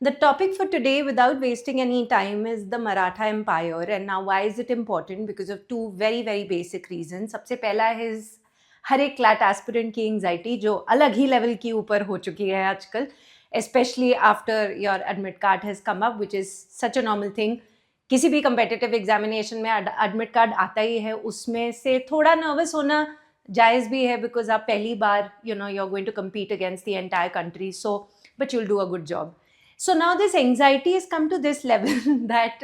The topic for today, without wasting any time, is the Maratha Empire. And now, why is it important? Because of two very, very basic reasons. सबसे पहला is हर एक CLAT aspirant की anxiety जो अलग ही level की ऊपर हो चुकी है आजकल, especially after your admit card has come up, which is such a normal thing. किसी भी competitive examination में admit card आता ही है, उसमें से थोड़ा nervous होना जायज़ भी है because आप पहली बार you're going to compete against the entire country, so but you'll do a good job. So now this anxiety has come to this level that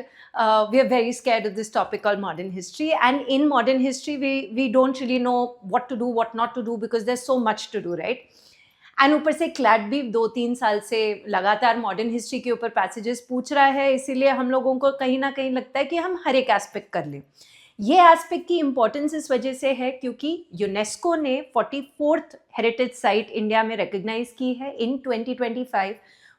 we are very scared of this topic called modern history. And in modern history, we don't really know what to do, what not to do, because there's so much to do, right? And ऊपर से CLAT भी 2-3 साल से लगातार modern history के ऊपर passages पूछ रहा है, इसीलिए हम लोगों को कहीं ना कहीं लगता है कि हम हर एक एस्पेक्ट कर लें. ये एस्पेक्ट की इम्पोर्टेंस इस वजह से है क्योंकि यूनेस्को ने 44th हेरिटेज साइट इंडिया में रिकग्नाइज की है इन 2025,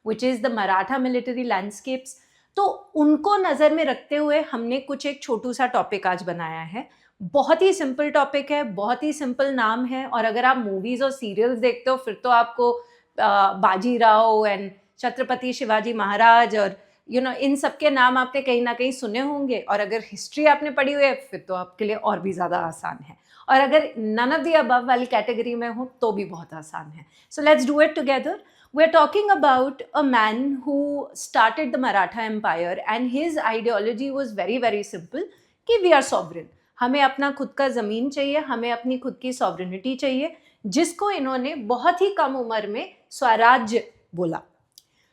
which is the Maratha military landscapes. तो उनको नज़र में रखते हुए हमने कुछ एक छोटू सा टॉपिक आज बनाया है. बहुत ही सिंपल टॉपिक है, बहुत ही सिंपल नाम है, और अगर आप मूवीज़ और सीरियल्स देखते हो फिर तो आपको बाजीराव एंड छत्रपति शिवाजी महाराज और इन सब के नाम आपने कहीं ना कहीं सुने होंगे. और अगर हिस्ट्री आपने पढ़ी हुई है फिर तो आपके लिए और भी ज़्यादा आसान है, और अगर नन ऑफ द अबव वाली कैटेगरी में हो तो भी बहुत आसान है. So let's do it together. We're talking about a man who started the Maratha Empire, and his ideology was very, very simple कि we are sovereign. हमें अपना खुद का ज़मीन चाहिए, हमें अपनी खुद की सॉवरेनिटी चाहिए, जिसको इन्होंने बहुत ही कम उम्र में स्वराज्य बोला.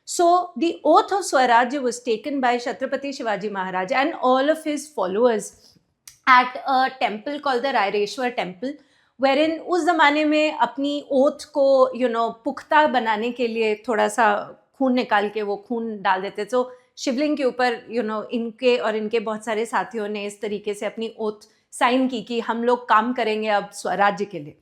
So the oath of Swarajya was taken by Chhatrapati Shivaji Maharaj and all of his followers at a temple called the Raireshwar Temple, wherein उस ज़माने में अपनी ओथ को पुख्ता बनाने के लिए थोड़ा सा खून निकाल के वो खून डाल देते. तो शिवलिंग के ऊपर इनके और इनके बहुत सारे साथियों ने इस तरीके से अपनी ओथ साइन की कि हम लोग काम करेंगे अब स्वराज्य के लिए.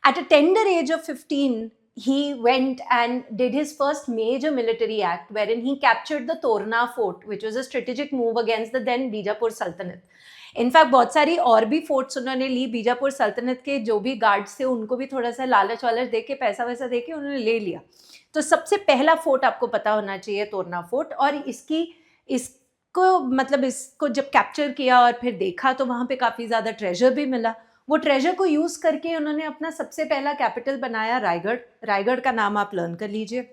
At a tender age of 15, he went and did his first major military act wherein he captured the Torna fort, which was a strategic move against the then Bijapur Sultanate. In fact बहुत सारी और भी forts उन्होंने ली. बीजापुर सल्तनत के जो भी guards थे उनको भी थोड़ा सा लालच वालच दे के पैसा वैसा दे के उन्होंने ले लिया. तो सबसे पहला फोर्ट आपको पता होना चाहिए तोरना फोर्ट, और इसको जब कैप्चर किया और फिर देखा तो वहाँ पे काफ़ी ज़्यादा ट्रेजर भी मिला. वो ट्रेजर को यूज़ करके उन्होंने अपना सबसे पहला कैपिटल बनाया रायगढ़. रायगढ़ का नाम आप लर्न कर लीजिए.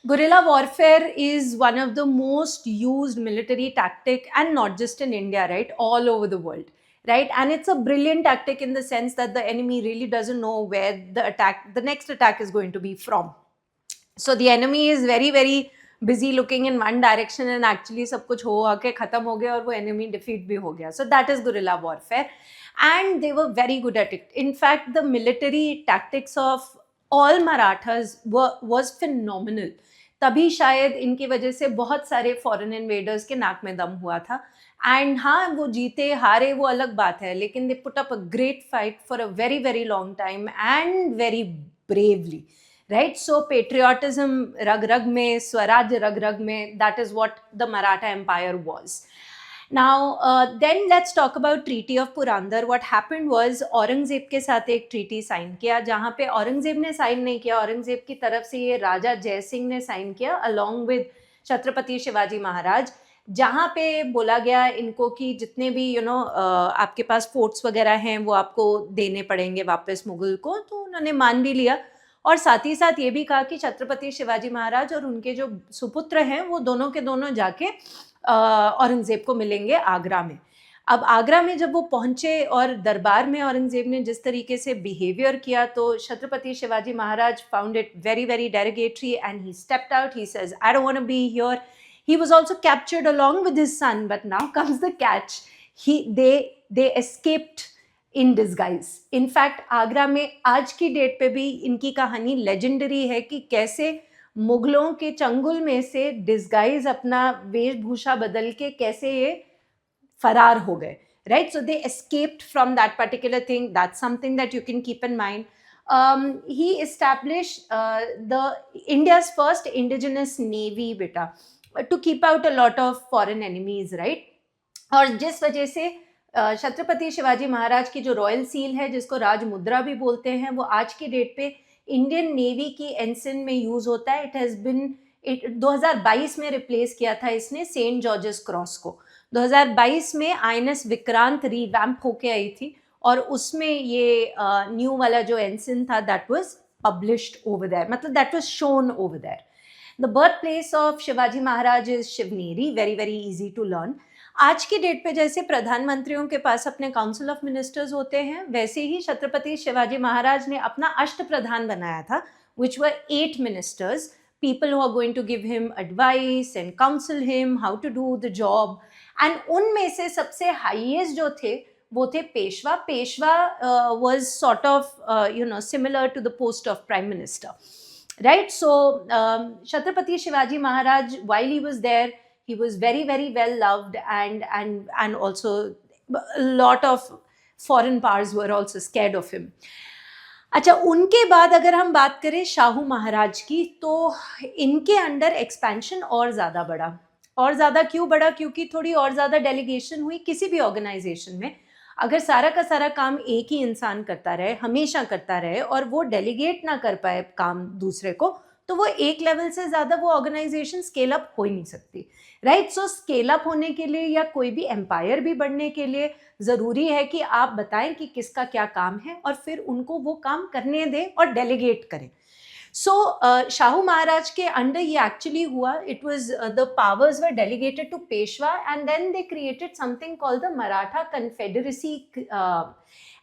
Guerrilla warfare is one of the most used military tactic, and not just in India, right? All over the world, right? And it's a brilliant tactic in the sense that the enemy really doesn't know where the next attack is going to be from. So the enemy is very, very busy looking in one direction, and actually सब कुछ हो आके खत्म हो गया और वो enemy defeat भी हो गया. So that is guerrilla warfare, and they were very good at it. In fact, the military tactics of all Marathas was phenomenal. तभी शायद इनकी वजह से बहुत सारे फॉरेन इन्वेडर्स के नाक में दम हुआ था. एंड हाँ, वो जीते हारे वो अलग बात है, लेकिन they put up a great fight for a very very long time and very bravely, right? So patriotism रग रग में, स्वराज्य रग रग में, that is what the Maratha empire was. Now, then let's talk about Treaty of Purandar. What happened was Aurangzeb के साथ एक treaty sign किया, जहाँ पे औरंगजेब ने साइन नहीं किया, औरंगजेब की तरफ से ये राजा जय सिंह ने साइन किया अलॉन्ग विद छत्रपति शिवाजी महाराज, जहाँ पे बोला गया इनको कि जितने भी आपके पास फोर्ट्स वगैरह हैं वो आपको देने पड़ेंगे वापस मुगल को. तो उन्होंने मान भी लिया, और साथ ही साथ ये भी कहा कि छत्रपति शिवाजी महाराज और उनके जो सुपुत्र हैं वो दोनों के दोनों जाके औरंगजेब को मिलेंगे आगरा में. अब आगरा में जब वो पहुंचे और दरबार में औरंगजेब ने जिस तरीके से बिहेवियर किया, तो Chhatrapati Shivaji Maharaj found it very very derogatory and he stepped out. He says I don't want to be here. He was also captured along with his son, but now comes the catch. they escaped in disguise. In fact Agra में आज की date पे भी इनकी कहानी legendary है कि कैसे मुगलों के चंगुल में से डिस्गाइज अपना वेशभूषा बदल के कैसे ये फरार हो गए, right? So they escaped from that particular thing. That's something that you can keep in mind. He established the India's first indigenous navy, beta, to keep out a lot of foreign enemies, right? और जिस वजह से छत्रपति शिवाजी महाराज की जो royal seal है, जिसको राज मुद्रा भी बोलते हैं, वो आज की डेट पे इंडियन नेवी की एंसिन में यूज़ होता है. इट हैज़ बिन 2022 में रिप्लेस किया था इसने सेंट जॉर्जेस क्रॉस को। 2022 में आईएनएस विक्रांत रिवैम्प होके आई थी और उसमें ये न्यू वाला जो एंसिन था that was published over there, मतलब that was shown over there. The birth place of Shivaji Maharaj is Shivneri, very very easy to learn. आज की डेट पे जैसे प्रधानमंत्रियों के पास अपने काउंसिल ऑफ मिनिस्टर्स होते हैं, वैसे ही छत्रपति शिवाजी महाराज ने अपना अष्ट प्रधान बनाया था, which were 8 ministers, people who are going to give him advice and counsel him how to do the job. And उनमें से सबसे highest जो थे वो थे Peshwa. Peshwa was sort of similar to the post of prime minister, right? So Chhatrapati Shivaji Maharaj, while he was there, he was very very well loved, and also a lot of foreign powers were also scared of him. अच्छा, उनके बाद अगर हम बात करें शाहू महाराज की, तो इनके अंडर एक्सपेंशन और ज़्यादा बढ़ा। और ज़्यादा क्यों बढ़ा? क्योंकि थोड़ी और ज़्यादा डेलीगेशन हुई। किसी भी ऑर्गेनाइजेशन में अगर सारा का सारा काम एक ही इंसान करता रहे, हमेशा करता रहे, और वो डेलीगेट ना कर पाए काम दूसरे को, तो वो एक लेवल से ज़्यादा वो ऑर्गेनाइजेशन स्केल अप हो ही नहीं सकती, राइट? सो स्केल अप होने के लिए या कोई भी एम्पायर भी बढ़ने के लिए ज़रूरी है कि आप बताएं कि किसका क्या काम है और फिर उनको वो काम करने दें और डेलीगेट करें। सो शाहू महाराज के अंडर ये एक्चुअली हुआ। It was the powers were delegated to Peshwa, and then they created something called the Maratha confederacy,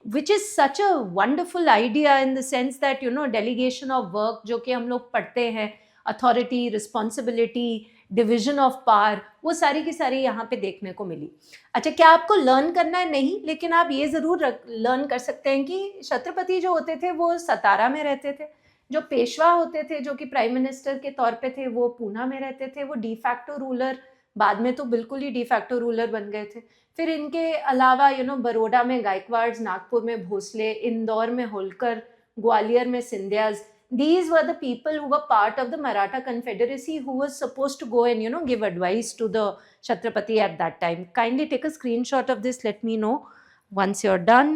which is such a wonderful idea in the sense that delegation of work, जो कि हम लोग पढ़ते हैं, authority, responsibility, division of power, वो सारी की सारी यहाँ पे देखने को मिली। अच्छा, क्या आपको लर्न करना है? नहीं, लेकिन आप ये ज़रूर लर्न कर सकते हैं कि छत्रपति जो होते थे वो सतारा में रहते थे, जो पेशवा होते थे जो कि प्राइम मिनिस्टर के तौर पे थे वो पूना में रहते थे, वो डिफैक्टो रूलर, बाद में तो बिल्कुल ही डिफैक्टो रूलर बन गए थे। फिर इनके अलावा बरोडा में गायकवाड़, नागपुर में भोसले, इंदौर में होलकर, ग्वालियर में Scindias, these were the people who were part of the Maratha Confederacy who was supposed to go and give advice to the Chhatrapati at that time. Kindly take a screenshot of this, let me know once you're done.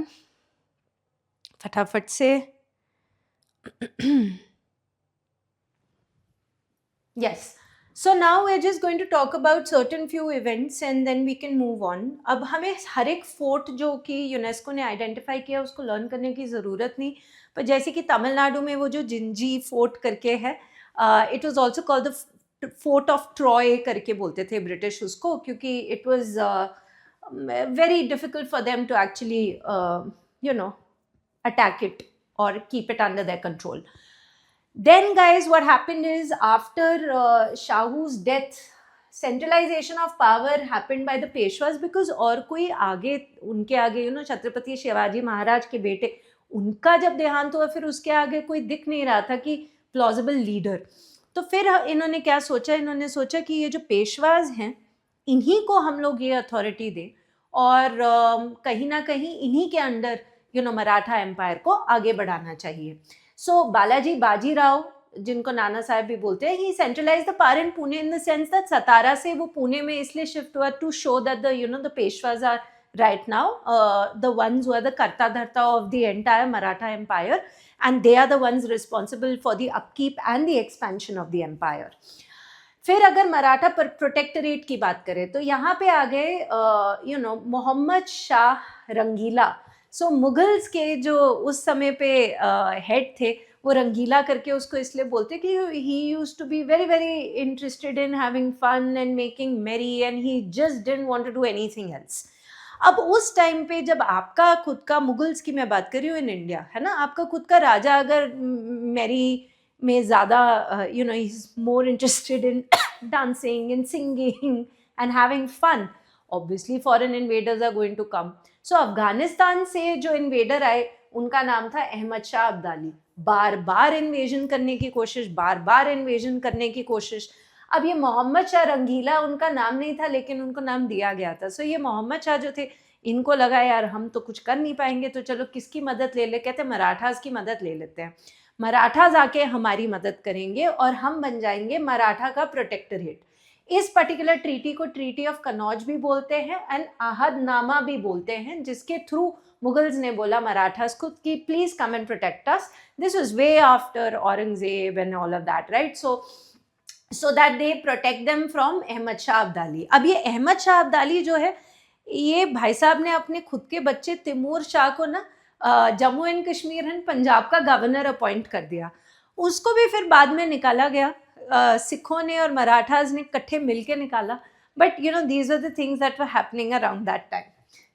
फटाफट से। Yes. So now we're just going to talk about certain few events and then we can move on. अब हमें हर एक fort जो कि UNESCO ने identify किया उसको लर्न करने की ज़रूरत नहीं, पर जैसे कि तमिलनाडु में वो जो जिंजी फोर्ट करके है, it was also called the fort of Troy करके बोलते थे ब्रिटिश उसको, क्योंकि it was very difficult for them to actually attack it or keep it under their control. Then guys, what happened is after Shahu's death, centralization of power happened by the Peshwas, because और कोई आगे उनके आगे छत्रपति शिवाजी महाराज के बेटे, उनका जब देहांत हुआ फिर उसके आगे कोई दिख नहीं रहा था कि प्लॉजिबल लीडर। तो फिर इन्होंने क्या सोचा? इन्होंने सोचा कि ये जो पेशवाज हैं इन्हीं को हम लोग ये अथॉरिटी दें और कहीं ना कहीं इन्हीं के अंडर मराठा एम्पायर को आगे बढ़ाना चाहिए। सो बालाजी बाजीराव, जिनको नाना साहब भी बोलते हैं, he centralize the power in Pune in the sense that Satara से वो पुणे में इसलिए शिफ्ट हुआ to show that the Peshwas are right now the ones who are the karta dharta of the entire Maratha empire, and they are the ones responsible for the upkeep and the expansion of the empire. फिर अगर Maratha protectorate की बात करें तो यहाँ पे आ गए मोहम्मद शाह रंगीला। सो Mughals के जो उस समय पे हेड थे वो रंगीला करके उसको इसलिए बोलते कि he used to be very very interested in having fun and making merry and he just didn't want to do anything else. अब उस टाइम पे जब आपका खुद का, मुगल्स की मैं बात कर रही हूँ इन इंडिया, है ना, आपका खुद का राजा अगर मेरी में ज़्यादा he is more interested in dancing and singing and having fun, obviously foreign invaders are going to come. So Afghanistan से जो इन्वेडर आए उनका नाम था अहमद शाह अब्दाली। बार बार इन्वेजन करने की कोशिश, बार बार इन्वेजन करने की कोशिश। अब ये मोहम्मद शाह रंगीला उनका नाम नहीं था लेकिन उनको नाम दिया गया था। सो ये मोहम्मद शाह जो थे, इनको लगा यार हम तो कुछ कर नहीं पाएंगे तो चलो किसकी मदद ले ले, कहते मराठास की मदद ले लेते हैं, मराठास आके हमारी मदद करेंगे और हम बन जाएंगे मराठा का प्रोटेक्टरेट। इस पर्टिकुलर ट्रीटी को ट्रीटी ऑफ कनौज भी बोलते हैं एंड आहदनामा भी बोलते हैं, जिसके थ्रू मुगल्स ने बोला मराठास को कि please come and protect us. This was way after Aurangzeb and all of that, right? So that they protect them from Ahmad Shah Abdali. अब ये अहमद शाह अब्दाली जो है, ये भाई साहब ने अपने खुद के बच्चे तैमूर शाह को ना जम्मू एंड कश्मीर एंड पंजाब का गवर्नर अपॉइंट कर दिया। उसको भी फिर बाद में निकाला गया, सिखों ने और मराठाज ने इकट्ठे मिलके निकाला। But you know these are the things that were happening around that time.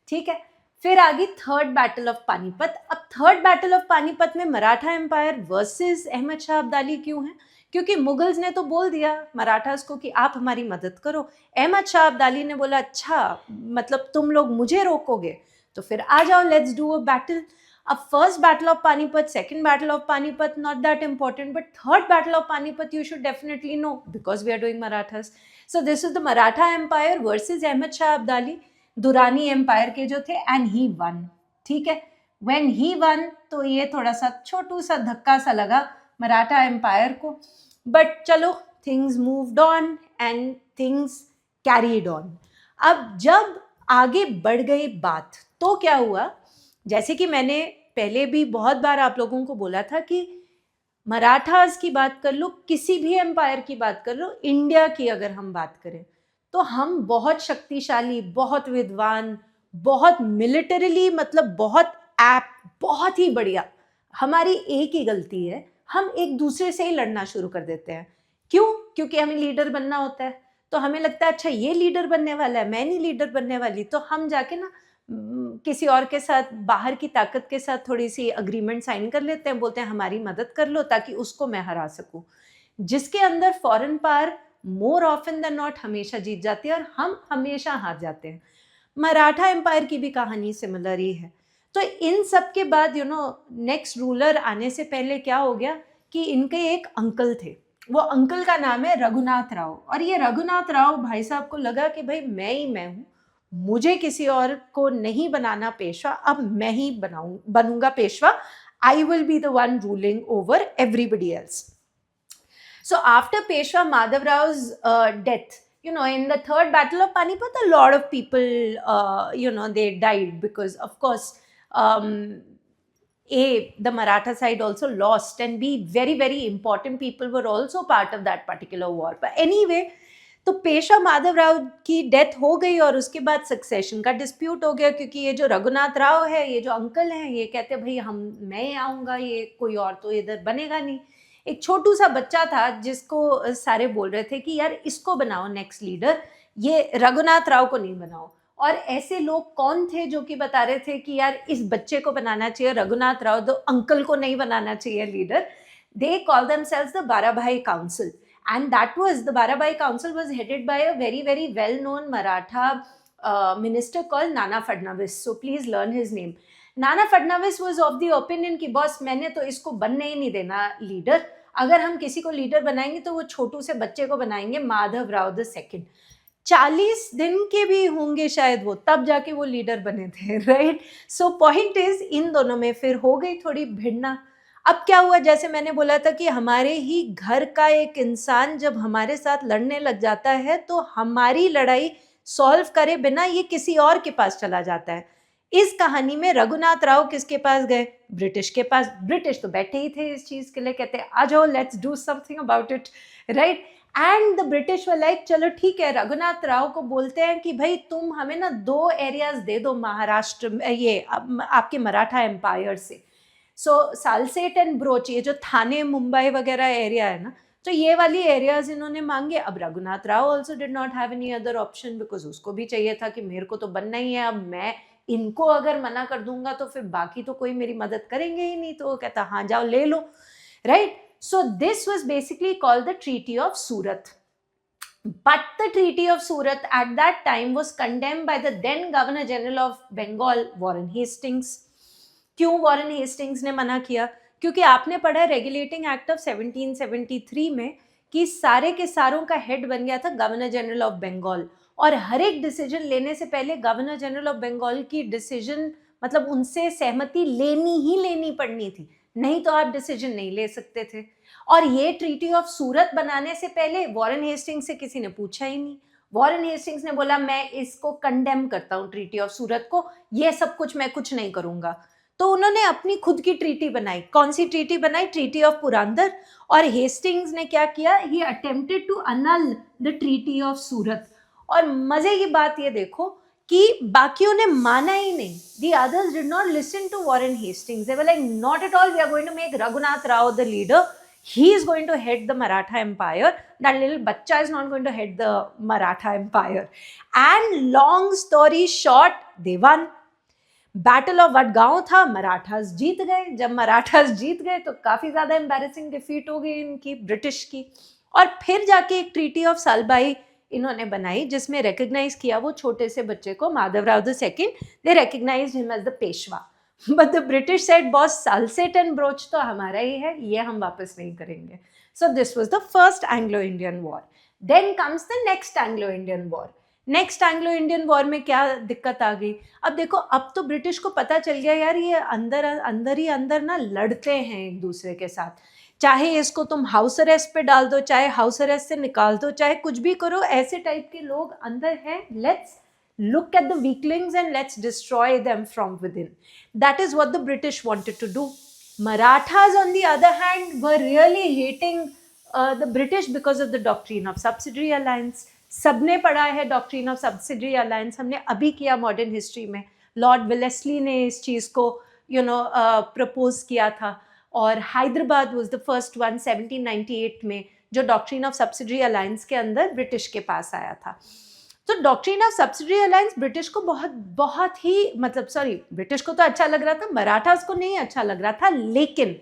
ठीक है, फिर आ गई थर्ड बैटल ऑफ पानीपत। अब थर्ड बैटल ऑफ पानीपत में मराठा एम्पायर वर्सेस अहमद शाह अब्दाली क्यों है? क्योंकि मुगल्स ने तो बोल दिया मराठास को कि आप हमारी मदद करो। अहमद शाह अब्दाली ने बोला अच्छा मतलब तुम लोग मुझे रोकोगे, तो फिर आ जाओ, लेट्स डू अ बैटल। अब first battle of Panipat, second battle of Panipat not that important, but third battle of Panipat you should definitely know because we are doing Marathas. So this is the Maratha empire versus Ahmad Shah Abdali, Durrani empire के जो थे, and he one. ठीक है, when he one तो ये थोड़ा सा छोटू सा धक्का सा लगा मराठा एम्पायर को, बट चलो things moved on and things carried on. अब जब आगे बढ़ गई बात तो क्या हुआ, जैसे कि मैंने पहले भी बहुत बार आप लोगों को बोला था कि मराठास की बात कर लो, किसी भी एम्पायर की बात कर लो, इंडिया की अगर हम बात करें तो हम बहुत शक्तिशाली, बहुत विद्वान, बहुत मिलिटरीली मतलब बहुत एप्ट, बहुत ही बढ़िया। हमारी एक ही गलती है, हम एक दूसरे से ही लड़ना शुरू कर देते हैं। क्यों? क्योंकि हमें लीडर बनना होता है, तो हमें लगता है अच्छा ये लीडर बनने वाला है, मैं नहीं लीडर बनने वाली, तो हम जाके ना किसी और के साथ, बाहर की ताकत के साथ थोड़ी सी अग्रीमेंट साइन कर लेते हैं, बोलते हैं हमारी मदद कर लो ताकि उसको मैं हरा सकूं। जिसके अंदर foreign power more often than not हमेशा जीत जाती है और हम हमेशा हार जाते हैं। मराठा एम्पायर की भी कहानी सिमिलर ही है। तो इन सब के बाद यू नो नेक्स्ट रूलर आने से पहले क्या हो गया कि इनके एक अंकल थे, वो अंकल का नाम है रघुनाथ राव। और ये रघुनाथ राव भाई साहब को लगा कि भाई मैं ही मैं हूँ, मुझे किसी और को नहीं बनाना पेशवा, अब मैं ही बनूंगा Peshwa. I will be the one ruling over everybody else. So after Peshwa Madhav Rao's death, you know, in the third battle of Panipat, a lot of people, you know, they died because, of course, the Maratha side also lost, and B, very, very important people were also part of that particular war. But anyway, तो पेशवा माधव राव की death हो गई और उसके बाद succession का dispute हो गया, क्योंकि ये जो रघुनाथ राव है, ये जो अंकल हैं, ये कहते भाई मैं आऊँगा, ये कोई और तो इधर बनेगा नहीं। एक छोटू सा बच्चा था जिसको सारे बोल रहे थे कि यार इसको बनाओ नेक्स्ट लीडर, ये रघुनाथ राव को नहीं बनाओ। और ऐसे लोग कौन थे जो कि बता रहे थे कि यार इस बच्चे को बनाना चाहिए, रघुनाथ राव तो अंकल को नहीं बनाना चाहिए leader. They call themselves the Barabhai council, and that was, the Barabai Council was headed by a very, very well-known Maratha minister called Nana Fadnavis. So please learn his name. Nana Fadnavis was of the opinion कि boss मैंने तो इसको बनने ही नहीं देना leader, अगर हम किसी को लीडर बनाएंगे तो वो छोटू से बच्चे को बनाएंगे, माधव राव द सेकंड। 40 दिन के भी होंगे शायद वो, तब जाके वो लीडर बने थे, right. So point is in दोनों में फिर हो गई थोड़ी भिड़ना। अब क्या हुआ, जैसे मैंने बोला था कि हमारे ही घर का एक इंसान जब हमारे साथ लड़ने लग जाता है तो हमारी लड़ाई सॉल्व करे बिना ये किसी और के पास चला जाता है। इस कहानी में रघुनाथ राव किसके पास गए? ब्रिटिश के पास। ब्रिटिश तो बैठे ही थे इस चीज के लिए, कहते आ जाओ let's do something about it, right. And the British were like चलो ठीक है, रघुनाथ राव को बोलते हैं कि भाई तुम हमें ना 2 एरियाज दे दो महाराष्ट्र, ये आपके मराठा एम्पायर से। सो सालसेट एंड ब्रोच, ये जो थाने मुंबई वगैरह एरिया है ना, तो ये वाली एरियाज इन्होंने मांगे। अब Raghunath Rao also did not have any other option, because उसको भी चाहिए था कि मेरे को तो बनना ही है, अब मैं इनको अगर मना कर दूंगा तो फिर बाकी तो कोई मेरी मदद करेंगे ही नहीं। तो वो कहता हाँ जाओ ले लो, right. So this was basically called the treaty of Surat. But the Treaty of Surat at that time was condemned by the then Governor General of Bengal, Warren Hastings. क्यों वॉरेन हेस्टिंग्स ने मना किया? क्योंकि आपने पढ़ा है रेगुलेटिंग एक्ट ऑफ 1773 में कि सारे के सारों का हेड बन गया था गवर्नर जनरल ऑफ बंगाल, और हर एक डिसीजन लेने से पहले गवर्नर जनरल ऑफ बंगाल की डिसीजन मतलब उनसे सहमति लेनी ही लेनी पड़नी थी, नहीं तो आप डिसीजन नहीं ले सकते थे। और ये ट्रीटी ऑफ सूरत बनाने से पहले वॉरेन हेस्टिंग्स से किसी ने पूछा ही नहीं। वॉरेन हेस्टिंग्स ने बोला मैं इसको कंडेम करता हूँ ट्रीटी ऑफ सूरत को, ये सब कुछ मैं कुछ नहीं करूंगा। तो उन्होंने अपनी खुद की ट्रीटी बनाई. कौन सी ट्रीटी बनाई? Treaty of Purandar. और हेस्टिंग्स ने क्या किया? He attempted to annul the treaty of Surat. और मजे की बात ये देखो कि बाकियों ने माना ही नहीं. The others did not listen to Warren Hastings. They were like, not at all, we are going to make Raghunath Rao the leader. He is going to head the Maratha Empire. That little bachcha is not going to head the Maratha Empire. And long story short, they won. Battle of Wadgaon था, मराठास जीत गए. जब मराठास जीत गए तो काफी ज्यादा embarrassing defeat हो गई इनकी, ब्रिटिश की. और फिर जाके एक ट्रीटी ऑफ सालबाई इन्होंने बनाई जिसमें रिकग्नाइज किया वो छोटे से बच्चे को, Madhavrao the second. They recognized him as the Peshwa. But the British said, boss Salsette and Broach तो हमारा ही है, ये हम वापस नहीं करेंगे. So this was the first Anglo Indian war. Then comes the next Anglo Indian war. Next Anglo Indian war में क्या दिक्कत आ गई? अब देखो, अब तो ब्रिटिश को पता चल गया यार ये अंदर अंदर ही अंदर ना लड़ते हैं एक दूसरे के साथ. चाहे इसको तुम हाउस अरेस्ट पे डाल दो, चाहे हाउस अरेस्ट से निकाल दो, चाहे कुछ भी करो, ऐसे टाइप के लोग अंदर हैं. Let's look at the weaklings and let's destroy them from within. That is what the British wanted to do. Marathas, on the other hand, were really hating the British because of the doctrine of subsidiary alliance. सबने पढ़ा है doctrine of subsidiary alliance, हमने अभी किया modern history में. Lord Wellesley ने इस चीज़ को प्रपोज किया था. और Hyderabad was the first one 1798 में जो डॉक्ट्रिन ऑफ सब्सिडरी अलायंस के अंदर ब्रिटिश के पास आया था. तो doctrine of subsidiary alliance British को बहुत ही ब्रिटिश को तो अच्छा लग रहा था, मराठास को नहीं अच्छा लग रहा था. लेकिन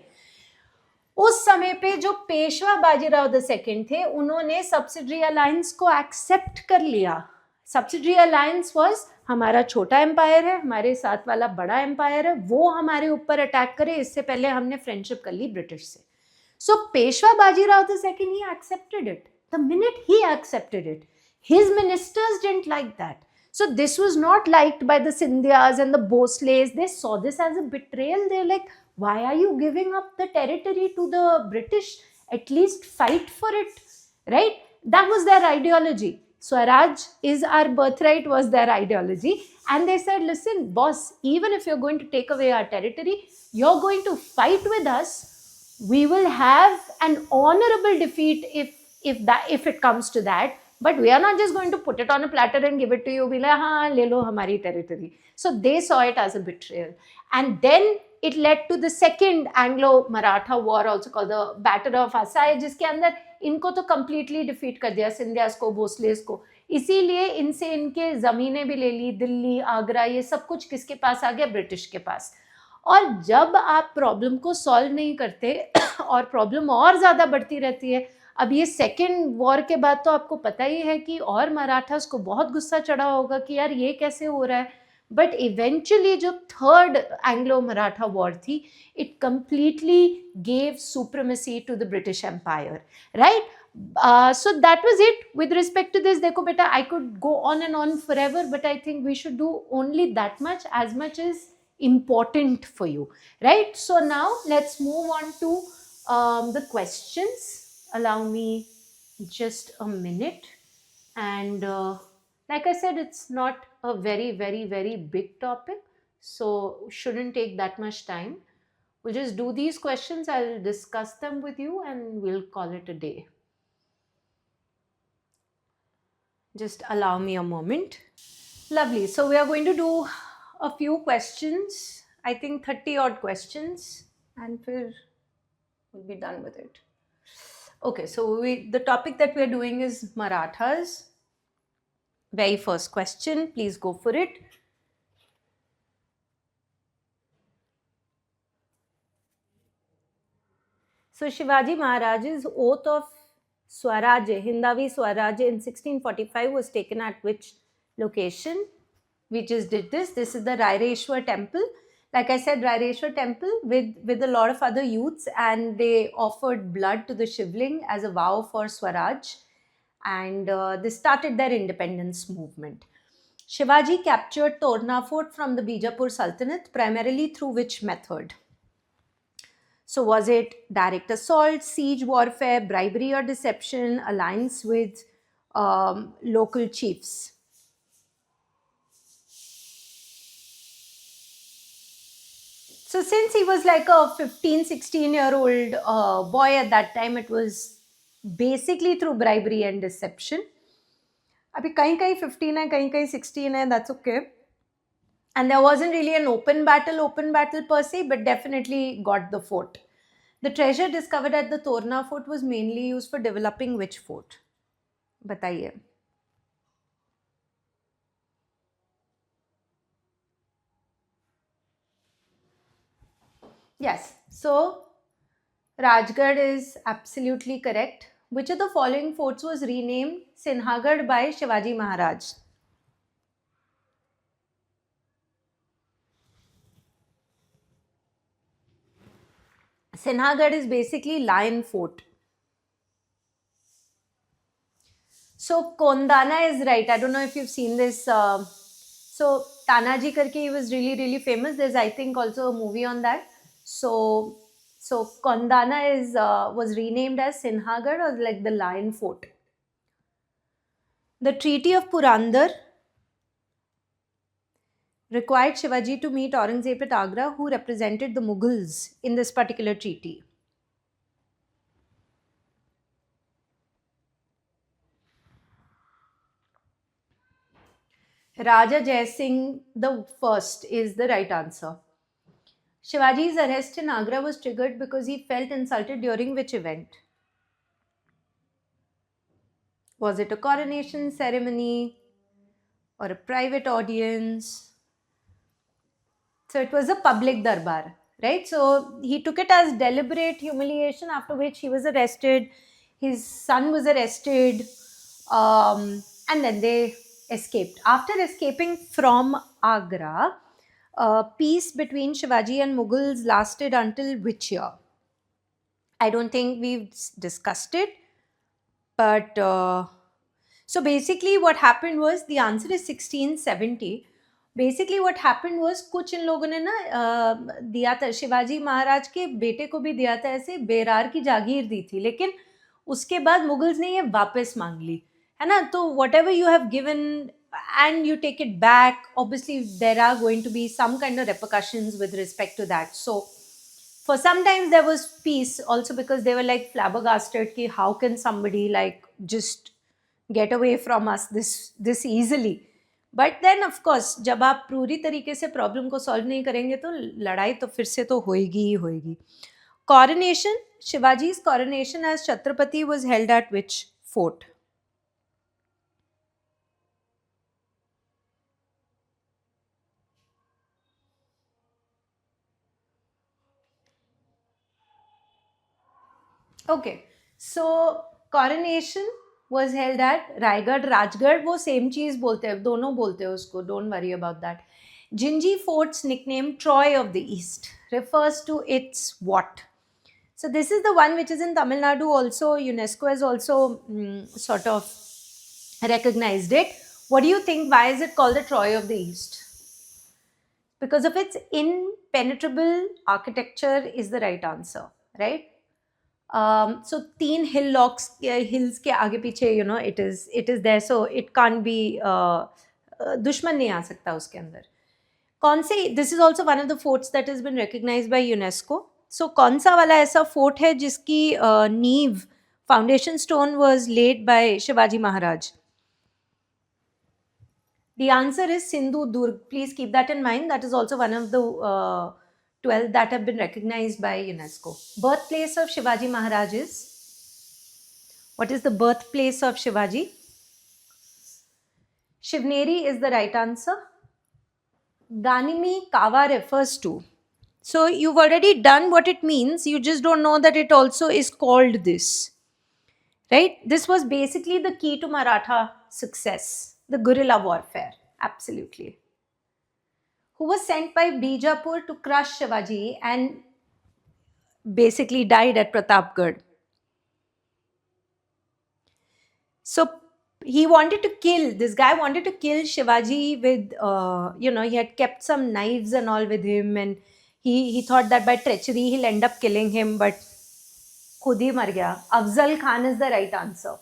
उस समय पे जो पेशवा बाजीराव द सेकंड थे उन्होंने सब्सिडरी अलायंस को एक्सेप्ट कर लिया. सब्सिडरी अलायंस वाज, हमारा छोटा एम्पायर है, हमारे साथ वाला बड़ा एम्पायर है, वो हमारे ऊपर अटैक करे, इससे पहले हमने फ्रेंडशिप कर ली ब्रिटिश से. So Peshwa Bajirao the second he accepted it. The minute he accepted it, his ministers didn't like that. So this was not liked by the Scindias and the Bhosles. They saw this as a betrayal. They're like, why are you giving up the territory to the British? At least fight for it, right? That was their ideology. Swaraj is our birthright was their ideology. And they said, listen, boss, even if you're going to take away our territory, you're going to fight with us. We will have an honorable defeat if it comes to that. But we are not just going to put it on a platter and give it to you. Be like, हाँ ले लो हमारी territory. So they saw it as a betrayal. And then it led to the second Anglo-Maratha war, also called the Battle of Assaye, जिसके अंदर इनको तो completely defeat कर दिया, सिंधियास को, भोसलेस को. इसीलिए इनसे इनके ज़मीनें भी ले ली, दिल्ली, आगरा, ये सब कुछ किसके पास आ गया? ब्रिटिश के पास. और जब आप प्रॉब्लम को सॉल्व नहीं करते और प्रॉब्लम और ज़्यादा बढ़ती रहती है. अब ये सेकेंड वॉर के बाद तो आपको पता ही है कि और मराठास को बहुत गुस्सा चढ़ा होगा कि यार ये कैसे हो रहा है. बट इवेंचुअली जो थर्ड एंग्लो मराठा वॉर थी, it completely gave supremacy to the British empire, right? So that was it with respect to this. देखो बेटा, I could go on and on forever, but I think we should do only that much, as much as important for you, right? So now let's move on to the questions. Allow me just a minute. And like I said, it's not a very, very, very big topic, so shouldn't take that much time. We'll just do these questions. I'll discuss them with you and we'll call it a day. Just allow me a moment. Lovely. So we are going to do a few questions. I think 30 odd questions, and we'll be done with it. Okay, so the topic that we are doing is Marathas. Very first question, please go for it. So Shivaji Maharaj's oath of Swaraj, Hindavi Swaraj in 1645 was taken at which location? We just did this. This is the Raireshwar temple. Like I said, Raireshwar temple with a lot of other youths, and they offered blood to the Shivling as a vow for Swaraj, and they started their independence movement. Shivaji captured Torna fort from the Bijapur Sultanate primarily through which method? So was it direct assault, siege warfare, bribery or deception, alliance with local chiefs? So since he was like a 15, 16-year-old boy at that time, it was basically through bribery and deception. अभी कहीं कहीं 15 है, कहीं कहीं 16 है, that's okay. And there wasn't really an open battle per se, but definitely got the fort. The treasure discovered at the Torna fort was mainly used for developing which fort? बताइए. Yes. So Rajgarh is absolutely correct. Which of the following forts was renamed Sinhagarh by Shivaji Maharaj? Sinhagarh is basically Lion Fort. So Kondana is right. I don't know if you've seen this. So Tanaji Karke, he was really, really famous. There's, I think, also a movie on that. So Kondana is was renamed as Sinhagarh, or like the Lion Fort. The Treaty of Purandar required Shivaji to meet Aurangzeb at Agra, who represented the Mughals in this particular treaty. Raja Jai Singh the first is the right answer. Shivaji's arrest in Agra was triggered because he felt insulted during which event? Was it a coronation ceremony or a private audience? So it was a public darbar, right? So he took it as deliberate humiliation, after which he was arrested. His son was arrested, and then they escaped. After escaping from Agra, peace between Shivaji and Mughals lasted until which year? I don't think we've discussed it, but so basically what happened was, the answer is 1670. Basically what happened was, कुछ इन लोगों ने ना दिया था, शिवाजी महाराज के बेटे को भी दिया था, ऐसे बेरार की जागीर दी थी, लेकिन उसके बाद मुगल्स ने ये वापस मांग ली, है ना. तो what ever you have given and you take it back, obviously there are going to be some kind of repercussions with respect to that. So for sometimes there was peace also, because they were like flabbergasted ki how can somebody like just get away from us this easily. But then of course जब आप पूरी तरीके से problem को solve नहीं करेंगे तो लड़ाई तो फिर से तो होएगी ही होएगी. Coronation, Shivaji's coronation as Chhatrapati was held at which fort? Okay, so coronation was held at Raigad. Rajgarh वो सेम चीज बोलते हैं, दोनों बोलते हैं उसको, don't worry about that. Jinji Fort's nickname Troy of the East refers to its what? So this is the one which is in Tamil Nadu also. UNESCO has also sort of recognized it. What do you think? Why is it called the Troy of the East? Because of its impenetrable architecture is the right answer, right? So तीन hills के आगे पीछे, you know, it is there, so it can't be दुश्मन नहीं आ सकता उसके अंदर. कौन से, this is also one of the forts that has been recognized by UNESCO. So कौन सा वाला ऐसा fort है जिसकी नींव, foundation stone was laid by Shivaji Maharaj? The answer is Sindhu Durg. Please keep that in mind. That is also one of the 12 that have been recognized by UNESCO. Birthplace of Shivaji Maharaj is? What is the birthplace of Shivaji? Shivneri is the right answer. Ganimi Kawa refers to. So you've already done what it means. You just don't know that it also is called this. Right? This was basically the key to Maratha success. The guerrilla warfare. Absolutely. Who was sent by Bijapur to crush Shivaji and basically died at Pratapgarh? So he wanted to kill, this guy wanted to kill Shivaji with, you know, he had kept some knives and all with him, and he thought that by treachery he'll end up killing him, but khud hi mar gaya. Afzal Khan is the right answer.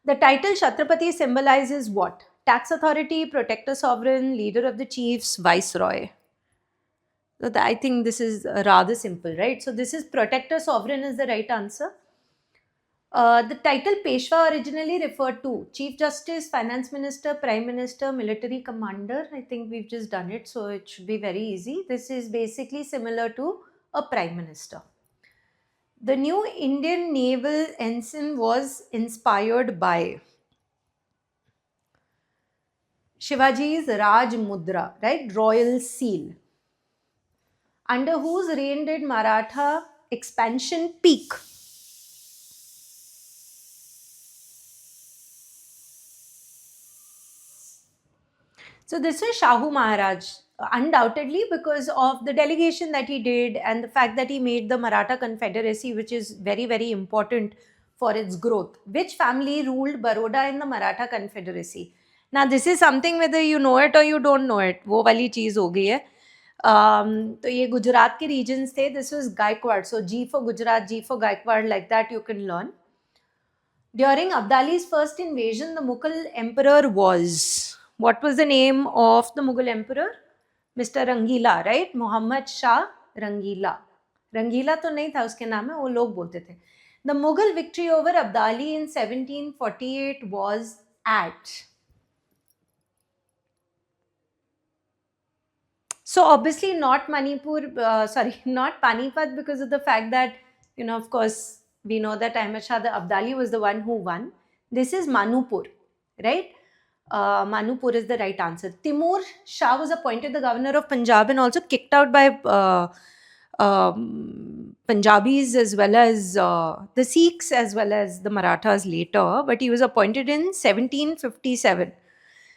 The title Chhatrapati symbolizes what? Tax authority, protector sovereign, leader of the chiefs, viceroy. So I think this is rather simple, right? So this is protector sovereign is the right answer. The title Peshwa originally referred to Chief Justice, Finance Minister, Prime Minister, Military Commander. I think we've just done it, so it should be very easy. This is basically similar to a Prime Minister. The new Indian naval ensign was inspired by Shivaji's Raj Mudra, right? Royal seal. Under whose reign did Maratha expansion peak? So this is Shahu Maharaj, undoubtedly because of the delegation that he did and the fact that he made the Maratha Confederacy, which is very, very important for its growth. Which family ruled Baroda in the Maratha Confederacy? Now this is something whether you know it or you don't know it, वो वाली चीज हो गई है. तो ये गुजरात के regions थे. This was Gaikwad. So G for Gujarat, G for Gaikwad, like that you can learn. During Abdali's first invasion, the Mughal emperor was. What was the name of the Mughal emperor? Mr. Rangila, right? Muhammad Shah Rangila. Rangila तो नहीं था उसके नाम में, वो लोग बोलते थे. The Mughal victory over Abdali in 1748 was at. So obviously not Manipur, not Panipat, because of the fact that, of course, we know that Ahmad Shah the Abdali was the one who won. This is Manupur, right? Manupur is the right answer. Timur Shah was appointed the governor of Punjab and also kicked out by Punjabis as well as the Sikhs as well as the Marathas later. But he was appointed in 1757.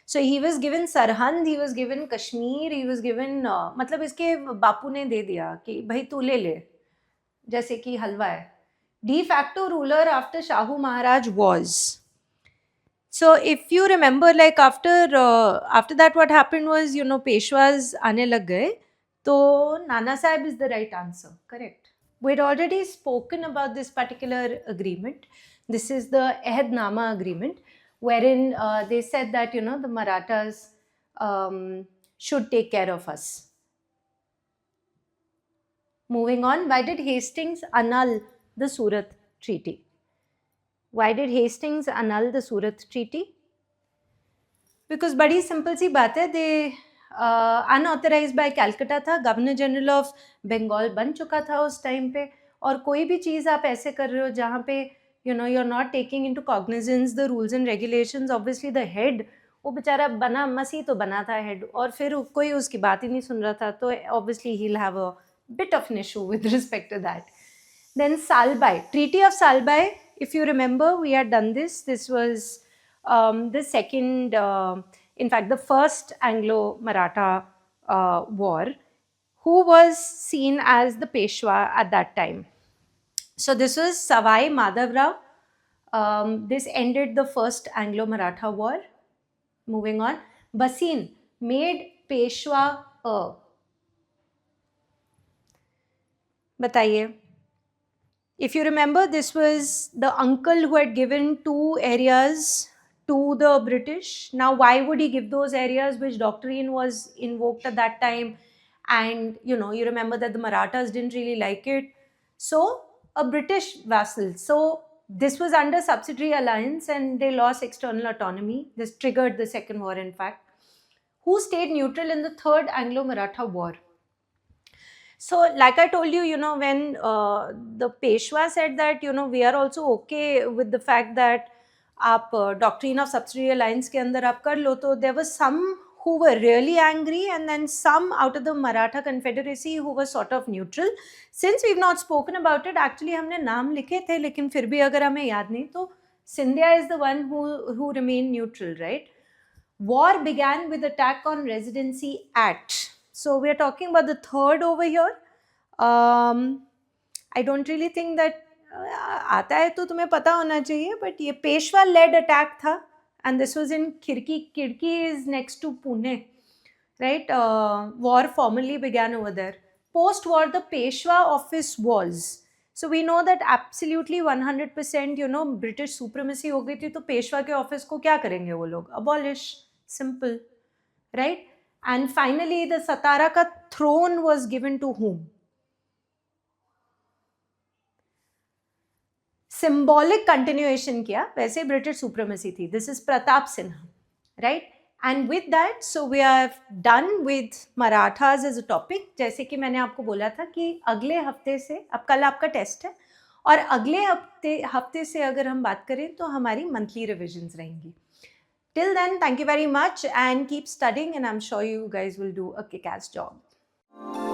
So he was given Sarhand, he was given Kashmir, he was given मतलब इसके बापू ने दे दिया कि भाई तू ले ले, जैसे कि हलवा है. De facto ruler after Shahu Maharaj was. So if you remember, like after that what happened was, Peshwas आने लग गए, तो Nana Sahib is the right answer, correct. We'd already spoken about this particular agreement. This is the Ahdnama agreement, wherein they said that, the Marathas should take care of us. Moving on, why did Hastings annul the Surat Treaty? Why did Hastings annul the Surat Treaty? Because बड़ी simple सी बात है, they unauthorized by Calcutta था, governor general of Bengal बन चुका था उस time पे, और कोई भी चीज़ आप ऐसे कर रहे हो जहाँ पे you're not taking into cognizance the rules and regulations, obviously the head, वो बेचारा बना मसी तो बना था head, और फिर कोई उसकी बात ही नहीं सुन रहा था, तो obviously he'll have a bit of an issue with respect to that. Then Salbai, Treaty of Salbai, if you remember, we had done this. This was the second, in fact, the first Anglo-Maratha war. Who was seen as the Peshwa at that time? So this was Savai Madhavrao. This ended the first Anglo-Maratha war. Moving on. Basin made Peshwa a. Bataiye. If you remember, this was the uncle who had given 2 areas to the British. Now, why would he give those areas? Which doctrine was invoked at that time? And, you remember that the Marathas didn't really like it. So, a British vassal. So, this was under subsidiary alliance and they lost external autonomy. This triggered the second war, in fact. Who stayed neutral in the third Anglo-Maratha war? So, like I told you, when the Peshwa said that, we are also okay with the fact that आप doctrine of subsidiary alliance के अंदर आप कर लो, तो there was some who were really angry and then some out of the Maratha Confederacy who were sort of neutral. Since we've not spoken about it, actually हमने नाम लिखे थे, लेकिन फिर भी अगर हमें याद नहीं, तो Scindia is the one who remained neutral, right? War began with attack on Residency Act. So we are talking about the third over here. I don't really think that आता है तो तुम्हें पता होना चाहिए, but ये पेशवा led attack था, and this was in Khirki. Khirki is next to Pune, right? War formally began over there. Post-war, the Peshwa office was. So we know that absolutely 100%, British supremacy हो गई थी, तो पेशवा के office को क्या करेंगे वो लोग? Abolish. Simple, right? And finally, the Satara ka throne was given to whom? Symbolic continuation किया, वैसे British supremacy थी. This is Pratap Sinha, right? And with that, so we are done with Marathas as a topic. जैसे कि मैंने आपको बोला था कि अगले हफ्ते से, अब कल आपका टेस्ट है, और अगले हफ्ते से अगर हम बात करें तो हमारी मंथली रिविजन्स रहेंगी. Till then, thank you very much and keep studying, and I'm sure you guys will do a kick-ass job.